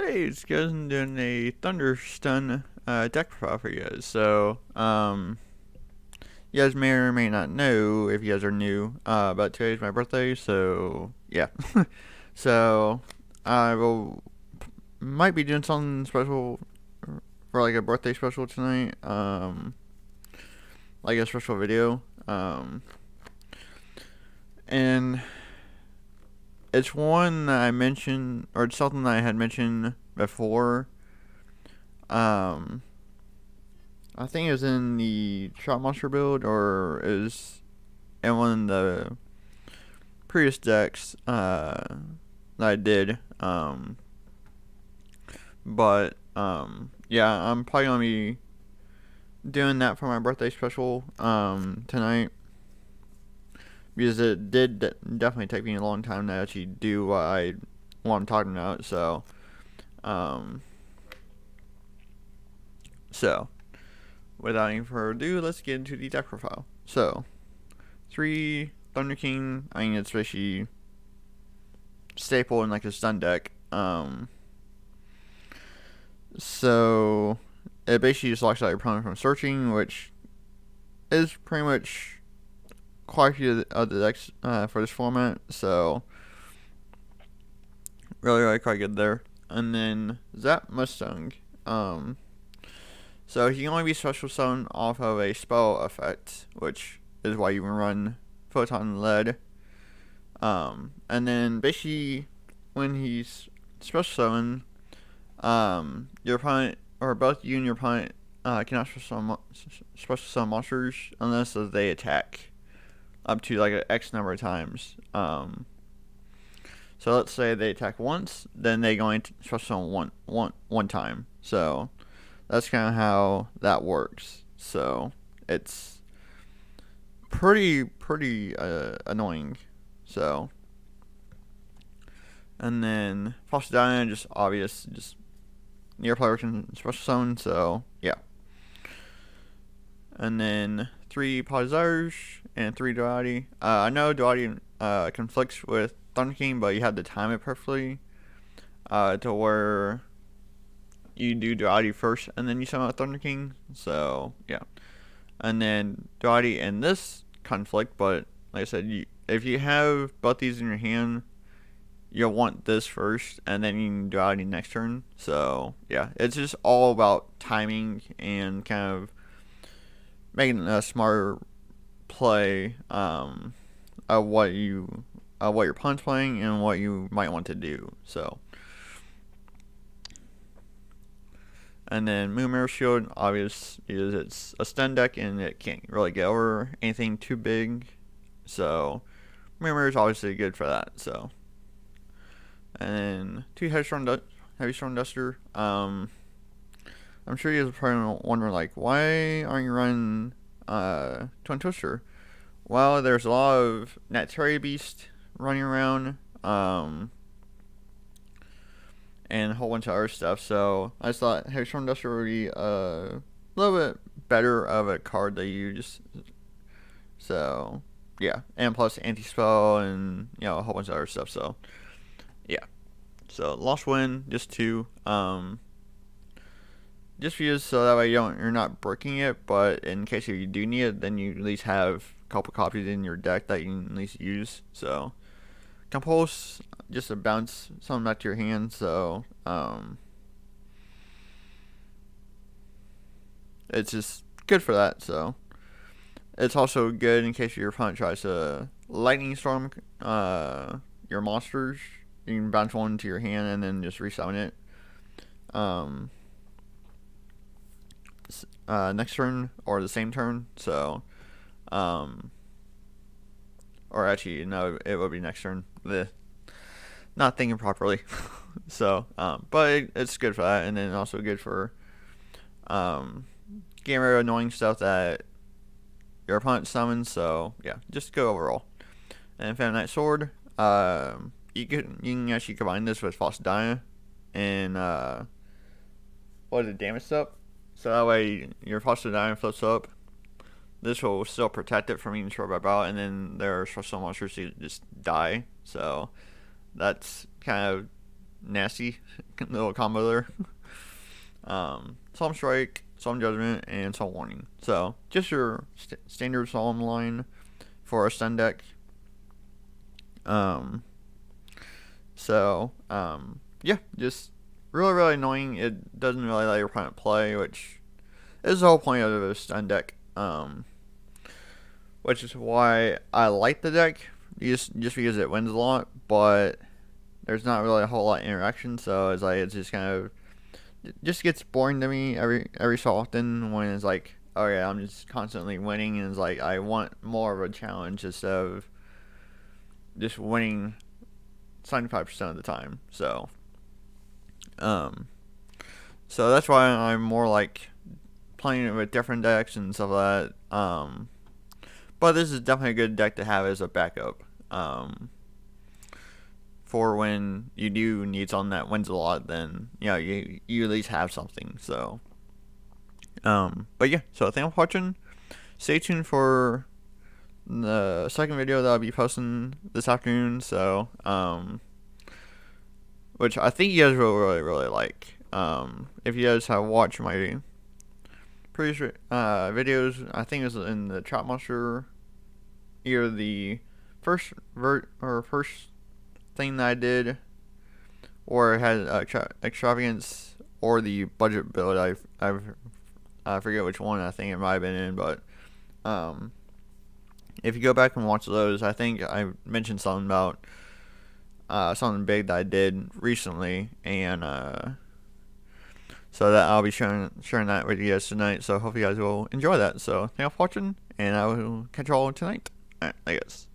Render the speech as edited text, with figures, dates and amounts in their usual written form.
Hey, it's guys. I'm doing a Thunder Stun deck profile for you guys. You guys may or may not know if you guys are new. About today's my birthday, so yeah. so I will might be doing something special for like a birthday special tonight. Like a special video. And it's one that I mentioned, or it's something that I had mentioned before. Um, I think it was in the Shot Monster build, or is in one of the previous decks that I did. Yeah, I'm probably gonna be doing that for my birthday special tonight, because it did definitely take me a long time to actually do what I'm talking about. Um, so without any further ado, let's get into the deck profile. So, 3 Thunder King, I mean, it's basically staple in like a stun deck. So it basically just locks out your opponent from searching, which is pretty much quite a few of the decks for this format. So really quite good there. And then Zap Mustang. So he can only be special summon off of a spell effect, which is why you can run Photon Lead. And then basically when he's special summon, your opponent, or both you and your opponent, cannot special summon monsters unless they attack up to like an X number of times. So let's say they attack once, then they going to special summon one time. So that's kind of how that works. So it's pretty annoying. So, and then Foster Diana, just obvious, just near player can special summon. So yeah. And then 3 Pazarge and 3 Duality. I know Duality conflicts with Thunder King, but you have to time it perfectly to where you do Duality first and then you summon out Thunder King. So yeah. And then Duality and this conflict, but like I said, if you have both these in your hand, you'll want this first and then you can Duality next turn. So yeah, it's just all about timing and kind of making a smarter play of what your opponent's playing and what you might want to do. So, and then Moon Mirror Shield, obvious, because it's a stun deck and it can't really get over anything too big. So Moon Mirror is obviously good for that. So, and then 2 Heavy Storm Duster. I'm sure you guys are probably wondering, like, why aren't you running Twin Twister? Well, there's a lot of Nateri Beast running around, and a whole bunch of other stuff. So I just thought Heavy Storm Duster would be a little bit better of a card that you just. So yeah, and plus anti-spell and a whole bunch of other stuff. So yeah, so lost win, just 2. Just because so that way you're not breaking it, but in case you do need it, then you at least have a couple copies in your deck that you can at least use. So Compulse, just to bounce something back to your hand. So it's just good for that. So it's also good in case your opponent tries to Lightning Storm your monsters. You can bounce one to your hand and then just resummon it. Next turn or the same turn. So, or actually, no, it would be next turn. Not thinking properly. So, but it's good for that, and then also good for getting rid of annoying stuff that your opponent summons. So yeah, just go overall. And Phantom Knight Sword. You can actually combine this with False Diana and what is it, damage up. So that way your Foster Diamond flips up. This will still protect it from being destroyed by battle, and then there are special monsters who just die. So that's kind of nasty little combo there. Solemn Strike, Solemn Judgment, and Solemn Warning. So just your standard Solemn line for a stun deck. Yeah, just really annoying. It doesn't really let your opponent play, which is the whole point of a stun deck. Which is why I like the deck, just because it wins a lot, but there's not really a whole lot of interaction, so it's just kind of, it just gets boring to me every so often when it's like, oh yeah, I'm just constantly winning, and it's like I want more of a challenge instead of just winning 75% of the time. So that's why I'm more like playing it with different decks and stuff like that. But this is definitely a good deck to have as a backup. For when you do need something that wins a lot, then you at least have something. So but yeah, so thanks for watching. Stay tuned for the second video that I'll be posting this afternoon. So which I think you guys will really like. If you guys have watched my previous videos, I think it was in the Trap Monster, either the first thing that I did, or it had extravagance, or the budget build. I forget which one I think it might have been in, but if you go back and watch those, I think I mentioned something about something big that I did recently, and so that I'll be sharing that with you guys tonight. So hope you guys will enjoy that. So thanks for watching, and I will catch you all tonight. Alright, I guess.